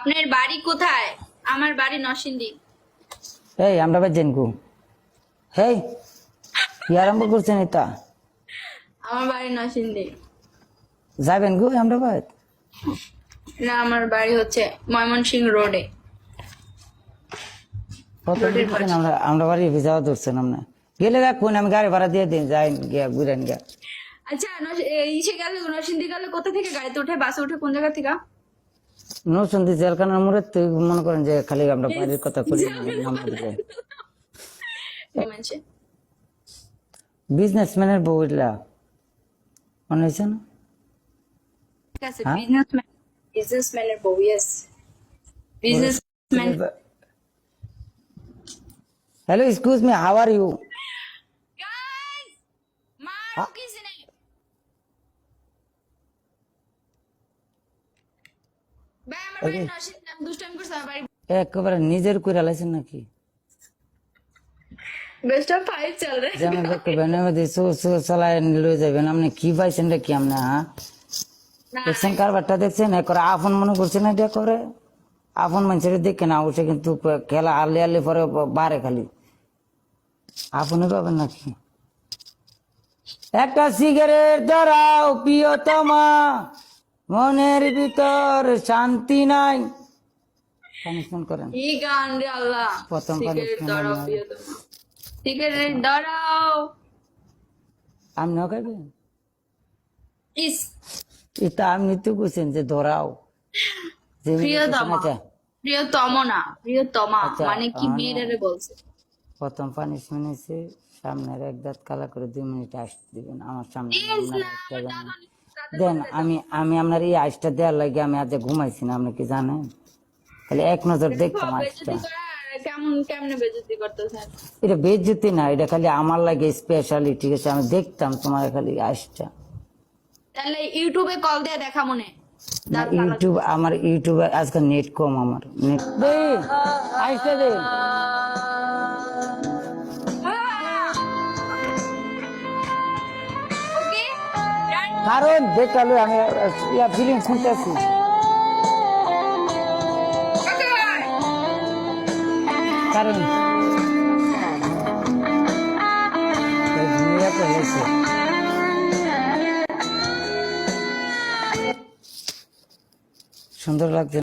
আপনার বাড়ি কোথায়? আমার বাড়ি নরসিংদী। এই আমরা বাজেন গো। হেই কি আরম্ভ করছেন এটা? আমার বাড়ি নরসিংদী। যাবেন গো আমরা বাদ? না, আমার বাড়ি হচ্ছে ময়মনসিংহ রোডে। কত দিচ্ছেন? আমরা আমরা বাড়ি যাওয়া ধরছেন আমরা গেলে দেখুন আমি গাড়ি ভাড়া দিয়ে দিন যাই গিয়া ঘুরেন গিয়া। আচ্ছা, ইসে গেলে নরসিংদী গেলে কোথা থেকে গাড়িতে উঠে, বাসে উঠে কোন জায়গা থেকে? নরসিংদী জেলখানার মোড়ে তুই মনে করেন যে খালি আমরা বাড়ির কথা করি বিজনেসম্যানের বউ এগুলা মনে হয়েছে না? ঠিক আছে, বিজনেসম্যানের বউ। Yes, businessman. Hello, excuse me, how are you? Guys, মারো কিসে নেই। ভাই আমার বাড়ি নরসিংদী, আমি দুষ্টামি করছি। আমার বাড়ি একেবারে নিজের করে লাইছেন নাকি? বেস্ট অফ 5 চল রে। যেমন দেখতে বেনে মধ্যে চালায় লয়ে যাবেন আপনি কি পাইছেন রে কি আপনি? হ্যাঁ দেখছেন কারবারটা দেখছেন করে আপন মনে করছেন এটা করে আপন মানুষের দেখে না উঠে কিন্তু খেলা আলে আলে পরে বারে খালি আপনি পাবেন নাকি? একটা সিগারেট ধরাও প্রিয়তমা, মনের ভিতর শান্তি নাই। পানিশমেন্ট করেন। কি গান রে আল্লাহ। প্রথম সিগারেট punishment ধরাও আমার। প্রিয়তমা, সিগারেট ধরাও। আপনিও খাইবেন? ইস, এটা আপনি তো বলছেন যে ধরাও যে প্রিয়তমা। আচ্ছা প্রিয়তম না, প্রিয়তমা আচ্ছা, মানে কি মেয়েরে বলছে? প্রথম পানিশমেন্ট হচ্ছে সামনের এক দাঁত কালা করে 2 মিনিট আসতে দিবেন আমার সামনে। ইস আপনার না, একটা আমার জানেন দাদা দেন আমি আমি আপনার এই আইসটা দেওয়ার লাগে আমি আজ ঘুমাইছি না, আপনি কি জানেন? খালি এক নজর দেখতাম আইসটা। কেমনে বেজতি করতেছেন? এটা বেজ্জতি না, এটা খালি আমার লাগে স্পেশালি, ঠিক আছে? আমি দেখতাম তোমার খালি আইসটা। তাহলে ইউটিউবে কল দিয়ে দেখা মনে। না ইউটিউব, আমার ইউটিউবে আজকাল নেট কম, আমার নেট দে আইসটা দে। ওকে, ডান। কারণ দেখালো আমি ফিলিং শুনতেছি। কারণ সুন্দর লাগছে।